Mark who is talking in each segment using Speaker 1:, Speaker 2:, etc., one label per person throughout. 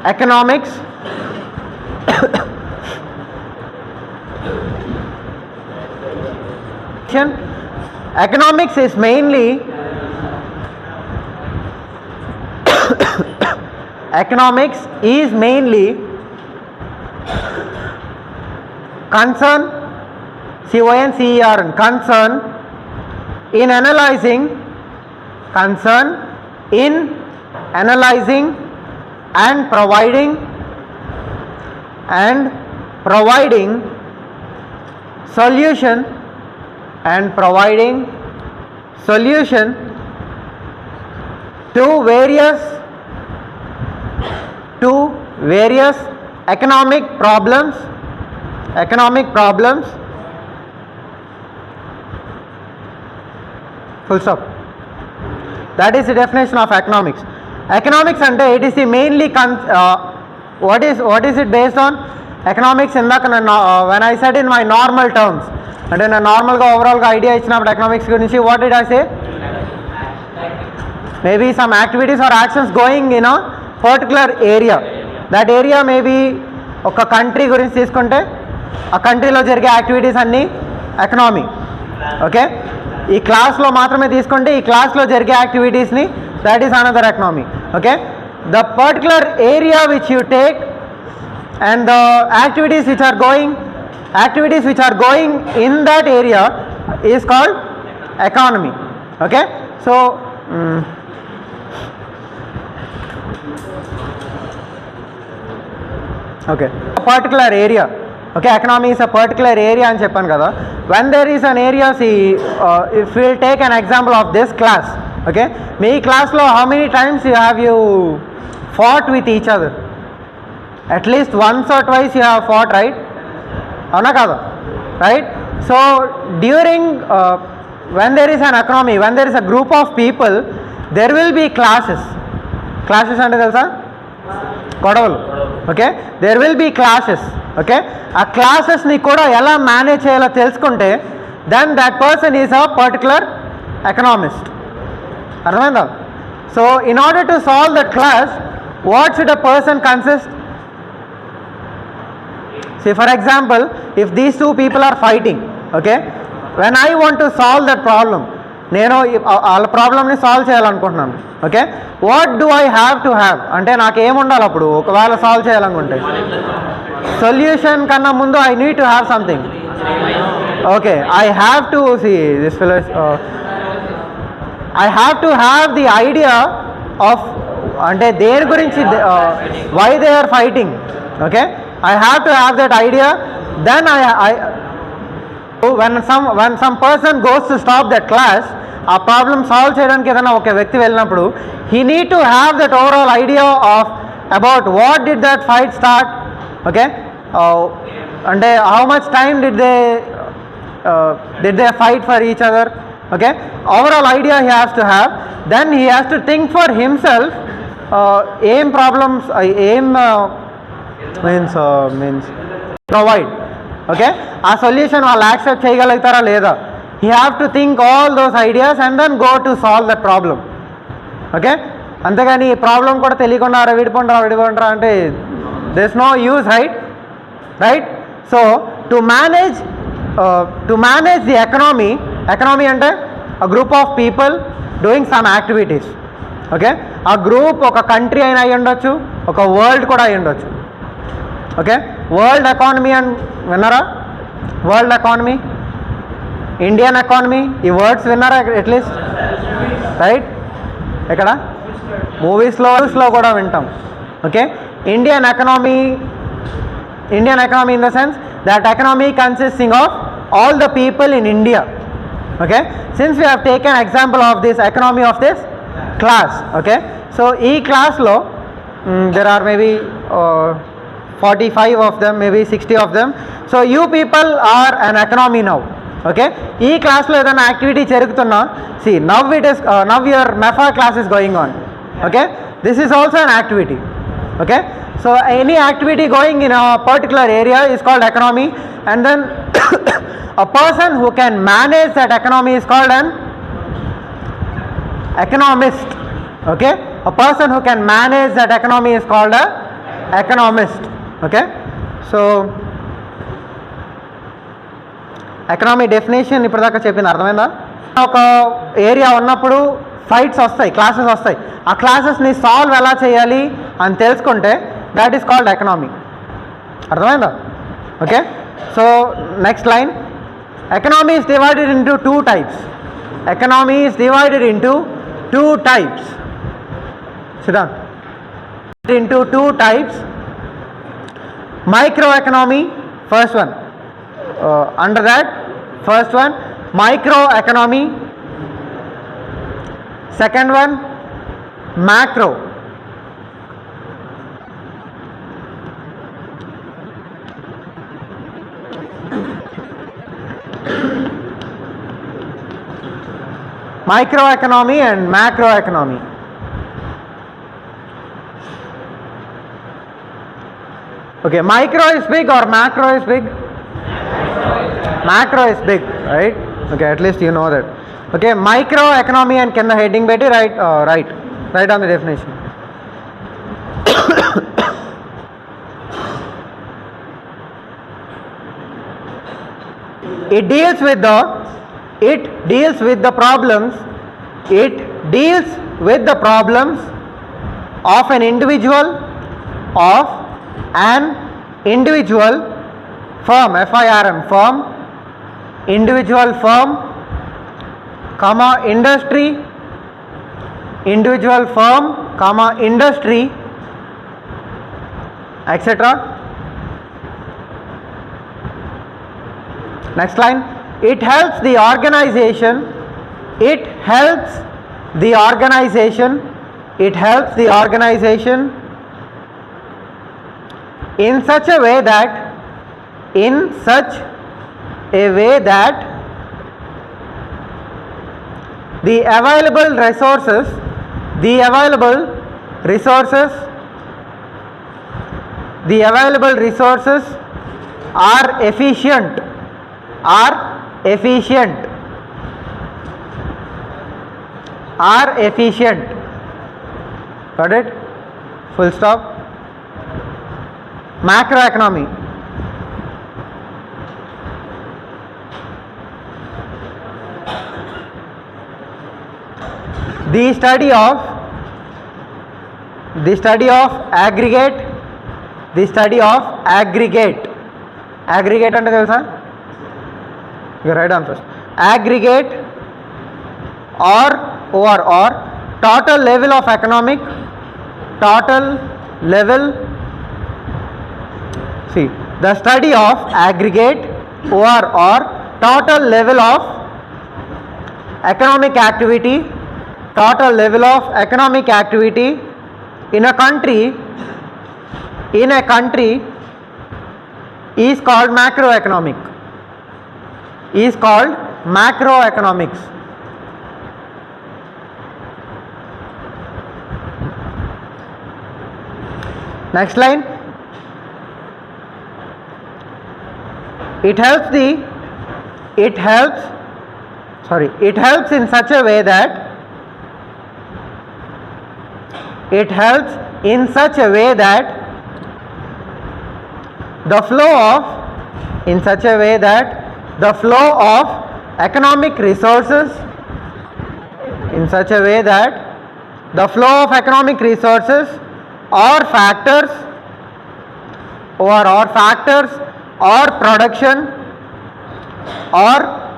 Speaker 1: economics. Economics is mainly economics is mainly concern, CONCER, concern in analyzing and providing solution to various economic problems, full stop. That is the definition of economics. Economics ante it is the mainly what is it based on? Economics when I said in my normal terms, and in a normal overall idea ichinapudu economics gurinchi, what did I say? Maybe some activities or actions going in a particular area. That area may be oka country gurinchi తీసుకుంటే ఆ కంట్రీలో జరిగే activities అన్నీ economy. Okay, ఈ క్లాస్లో మాత్రమే తీసుకుంటే ఈ క్లాస్లో జరిగే యాక్టివిటీస్ని that is another economy. Okay, the particular area which you take and the activities which are going in that area is called economy. Okay, so okay, a particular area. Okay, economy is a particular area అని చెప్పాను కదా. When there is an area, see, if we will take an example of this class. Okay, మీ క్లాస్లో how many times you fought with each other? At least once or twice you have fought, right? Avuna kada, right? So during when there is an economy, when there is a group of people, there will be classes ante telusa, godavalu. Okay, there will be classes. Okay, a classes ni kuda ela manage cheyalo telusukunte, then that person is a particular economist. Arthamainda? So in order to solve that class, what should a person consist? See, for example, if these two people are fighting, okay, when I want to solve that problem, నేను వాళ్ళ ప్రాబ్లమ్ని solve చేయాలనుకుంటున్నాను. Okay, what do I have to have అంటే నాకు ఏముండాలి అప్పుడు ఒకవేళ solve చేయాలనుకుంటే? సొల్యూషన్ కన్నా ముందు I need to have something. Okay, I have to see this fellow, I have to have the idea of అంటే దేని గురించి, why they are fighting. Okay, I have to have that idea. Then when some person goes to stop that class, a problem solve cheyadaniki edana oka vyakti vellinappudu, he need to have that overall idea of about what did that fight start. Okay, and how much time did they fight for each other. Okay, overall idea he has to have. Then he has to think for himself aim problems means provide. Okay, ఆ solution వాళ్ళు accept చేయగలుగుతారా లేదా? He have to think all those ideas and then go to solve that problem. Okay, అంతేగాని ఈ problem కూడా తెలియకుండా విడిపోండ్రా అంటే there is no use, right. So to manage the economy అంటే a group of people doing some activities. Okay, ఆ group ఒక country అయినా అయి ఉండొచ్చు, ఒక వరల్డ్ కూడా అయి ఉండొచ్చు. ఓకే, వరల్డ్ ఎకానమీ అని విన్నారా? వరల్డ్ ఎకానమీ, ఇండియన్ ఎకానమీ, ఈ వర్డ్స్ విన్నారా అట్లీస్ట్? రైట్, ఎక్కడ మూవీస్లో కూడా వింటాం. Okay, Indian economy in the sense that economy consisting of all the people in India. Okay, since we have taken example of this economy of this class, okay, so e class lo there are maybe 45 of them, maybe 60 of them. So you people are an economy now. Okay, e class lo edana activity cherugutunna, see now it is now your MEFA class is going on. Okay, this is also an activity. Okay, so any activity going in a particular area is called economy, and then a person who can manage that economy is called an economist. Okay, a person who can manage that economy is called a economist. Okay, so economy definition ఇప్పటిదాకా చెప్పింది అర్థమైందా? ఒక area ఉన్నప్పుడు fights వస్తాయి, classes వస్తాయి. ఆ క్లాసెస్ని solve ఎలా చేయాలి అని తెలుసుకుంటే దాట్ ఈస్ కాల్డ్ ఎకనామీ. అర్థమైందా? Okay, so next line, economy is divided into two types. Economy is divided into two types. Siddhant, into two types. Microeconomy, first one, under that first one microeconomy, second one macro. Microeconomy and macroeconomy. Okay, micro is big or macro is big? Macro is big, right? Okay, at least you know that. Okay, microeconomy and కింద heading పెట్టి write on the definition. It deals with the problems of an individual, firm, FIRM, firm, individual firm, comma industry, individual firm, comma industry, etc. Next line, it helps the organization in such a way that the available resources are efficient. Got it? Full stop. Macroeconomy. The study of aggregate. Aggregate అంటే తెలుసా? You write down first. Aggregate or total level of economic. See, the study of aggregate or total level of economic activity in a country is called macroeconomics. Next line, it helps in such a way that the flow of economic resources or factors or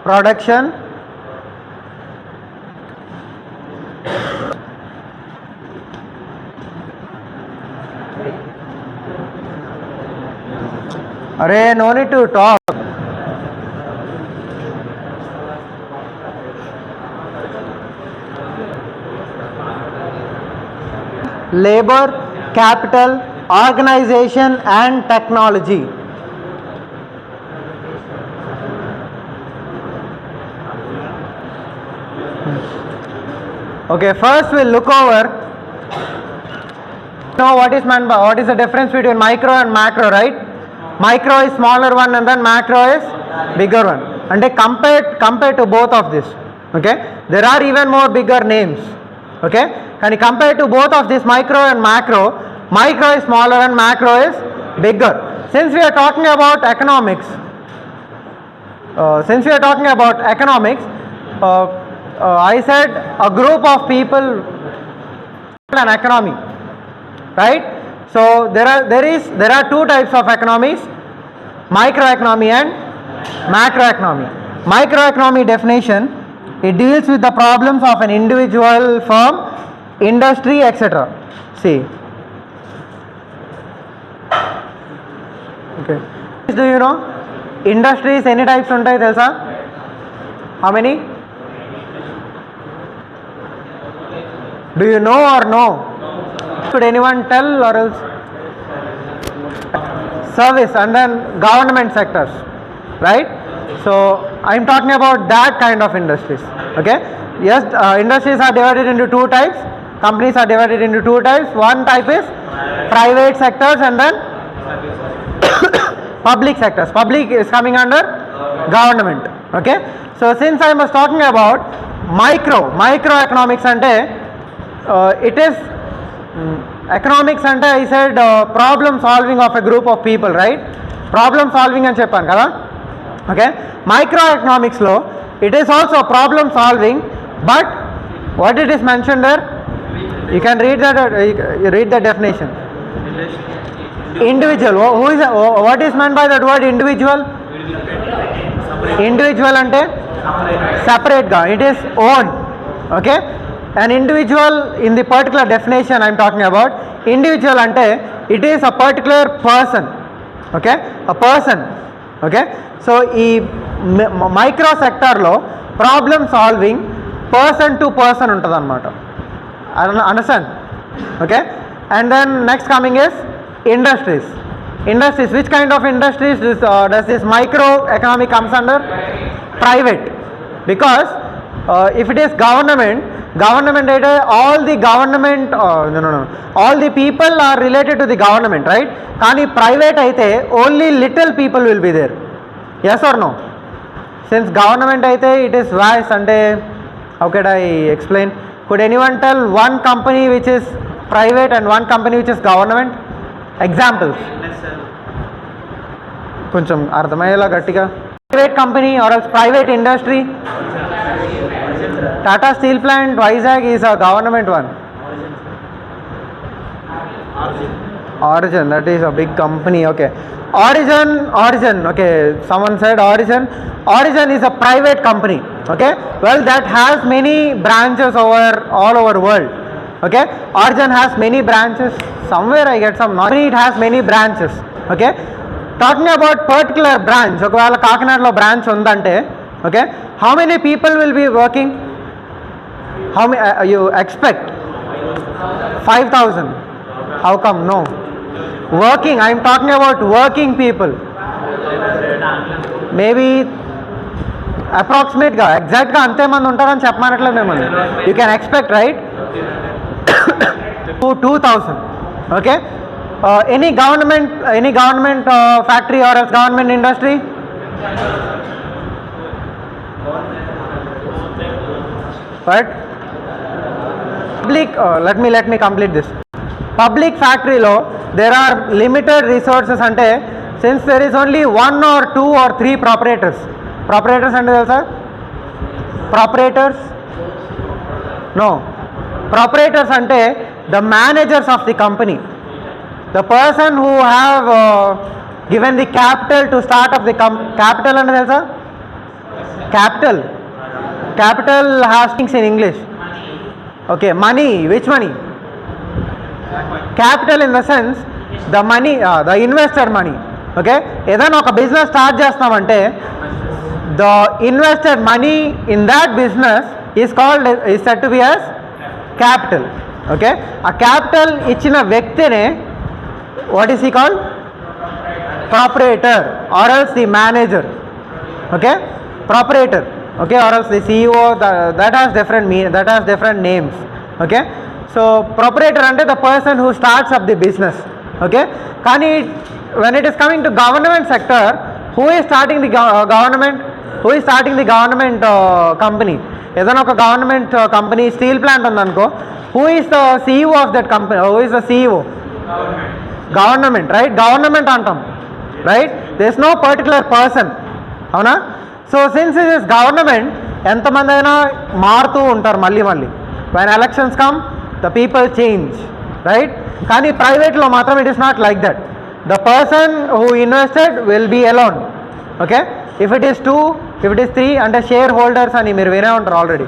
Speaker 1: production Arey, no need to talk. Labor, capital, organization and technology. Okay, first we'll look over what is the difference between micro and macro, right? Micro is smaller one and then macro is bigger one, and compared to both of this, okay, there are even more bigger names, okay, and compared to both of this micro and macro, Micro is smaller and macro is bigger. Since we are talking about economics, I said a group of people, an economy, right? So there are two types of economies: microeconomy and macroeconomy. Microeconomy definition: it deals with the problems of an individual, firm, industry, etc. See, okay. Do you know industries any types ఉంటాయి తెలుసా? How many? Do you know or no? Could anyone tell or else? Service and then government sectors, right? So I'm talking about that kind of industries. Okay, yes, industries are divided into two types. Companies are divided into two types. One type is private sectors and then public sectors. Public is coming under government. Okay, so since I was talking about microeconomics ante it is economics ante I said problem solving of a group of people, right? Problem solving అని చెప్పాను కదా. Okay, microeconomics lo it is also problem solving, but what it is mentioned there, you can read that, read the definition. Individual, who is, what is meant by that word individual? Individual ante separate ga, it is own. Okay, an individual in the particular definition I am talking about, individual ante it is a particular person. Okay, a person. Okay, so ఈ micro సెక్టార్లో problem solving person to person ఉంటుంది అనమాట. Understand? Okay, and then next coming is industries. Which kind of industries does this micro economic comes under? Private, because if it is government all the government all the people are related to the government, right? Kani private aithe only little people will be there. Yes or no? Since government aithe it is vast, ante how could I explain? Could anyone tell one company which is private and one company which is government? Examples కొంచెం అర్థమయ్యేలా గట్టిగా. Private company or else private industry. Tata Steel Plant Vizag is a government one. Origin, that is a big company. Okay, Origin. Okay, someone said Origin is a private company. Okay, well, that has many branches all over world. Okay, Origin has many branches. Somewhere I get some knowledge, it has many branches. Okay, talking about particular branch, ఒకవేళ కాకినాడలో branch ఉందంటే, okay, how many people will be working? How many you expect? 5,000. How come? No, working, I am talking about working people. Maybe approximate గా exact గా అంతే మంది ఉంటారని చెప్పమనట్లేదు మిమ్మల్ని. You can expect, right? 2,000. Okay, any government factory or else government industry? But public, let me complete this. Public factory lo there are limited resources ante, since there is only one or two or three proprietors ante telusa? Proprietors ante the managers of the company, the person who have given the capital to start up the capital ante telusa? Capital has things in English. Okay, money. Which money? Capital in the sense the money, the investor money. Okay, ఏదైనా ఒక business start చేస్తామంటే the invested money in that business is said to be as capital. Okay, ఆ capital ఇచ్చిన వ్యక్తినే what is he called? Proprietor or else the manager. Okay, proprietor. Okay, or else the CEO, that has different names. Okay, so proprietor ante the person who starts up the business. Okay, kani when it is coming to government sector, who is starting the government company? ఏదైనా ఒక government company steel plant ఉందనుకో, who is the CEO of that company? Who is the CEO? Government, right? Government అంటాం, right? There is no particular person, అవునా? So since it is government, ఎంతమంది అయినా మారుతూ ఉంటారు మళ్ళీ మళ్ళీ. When elections come the people change, right? కానీ ప్రైవేట్లో మాత్రం it is not like that. The person who invested will be alone, okay? If it is 2, if it is 3 అంటే షేర్ హోల్డర్స్ అని మీరు వినే ఉంటారు ఆల్రెడీ,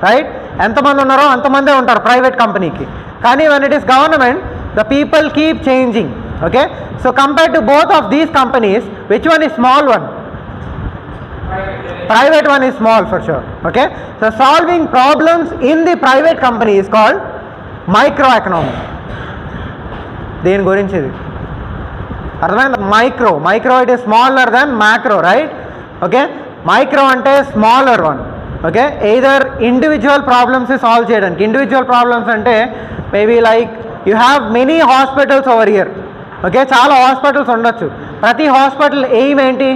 Speaker 1: రైట్? ఎంతమంది ఉన్నారో అంతమందే ఉంటారు ప్రైవేట్ కంపెనీకి. కానీ when it is government the people keep changing, okay? So compare to both of these companies, which one is small one? Private one is small for sure, okay? So solving problems in the private company is called microeconomics. దేని గురించి ఇది అర్థమైంది? Micro it is smaller than macro, right? Okay, micro అంటే smaller one, okay? Either individual problems solve చేయడానికి. Individual problems అంటే maybe like you have many hospitals over year, okay? చాలా hospitals ఉండొచ్చు. ప్రతి హాస్పిటల్ ఎయిమ్ ఏంటి?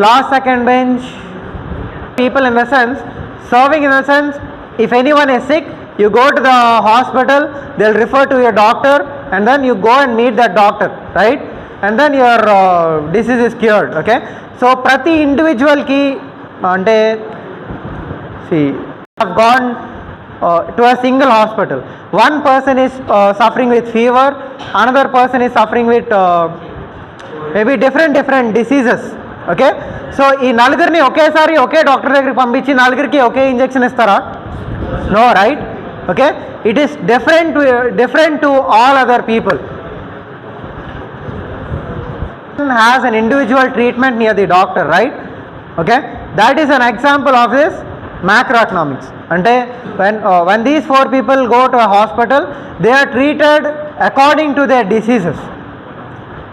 Speaker 1: Last second bench people, in the sense serving, in the sense if anyone is sick you go to the hospital, they'll refer to your doctor and then you go and meet that doctor, right? And then your disease is cured, okay? So prati individual ki ante see have gone to a single hospital. One person is suffering with fever, another person is suffering with maybe different diseases, okay? So ఈ నలుగురిని ఒకేసారి ఒకే doctor దగ్గరికి పంపించి నలుగురికి ఒకే injection ఇస్తారా? No, right? Okay, it is different to all other people. Has an individual treatment near the doctor, right? Okay, that is an example of this macro economics. అంటే when these 4 people go to a hospital, they are treated according to their diseases,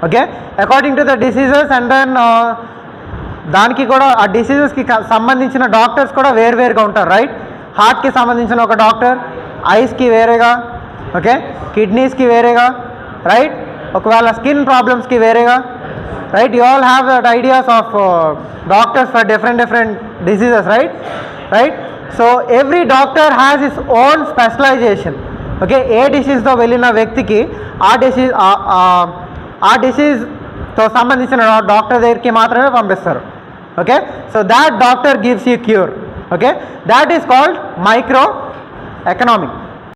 Speaker 1: okay? According to the diseases. And then దానికి కూడా ఆ డిసీజెస్కి సంబంధించిన doctors కూడా వేరువేరుగా ఉంటారు, right? హార్ట్కి సంబంధించిన ఒక డాక్టర్, ఐస్కి వేరేగా, ఓకే? కిడ్నీస్కి వేరేగా, రైట్? ఒకవేళ స్కిన్ ప్రాబ్లమ్స్కి వేరేగా, right? You all have that ideas of doctors for different diseases, right? So every doctor has his own specialization, okay? ఏ డిసీజ్తో వెళ్ళిన వ్యక్తికి ఆ డిసీజ్తో సంబంధించిన డాక్టర్ దగ్గరికి మాత్రమే పంపిస్తారు, okay? So that doctor gives you cure, okay? That is called micro economic.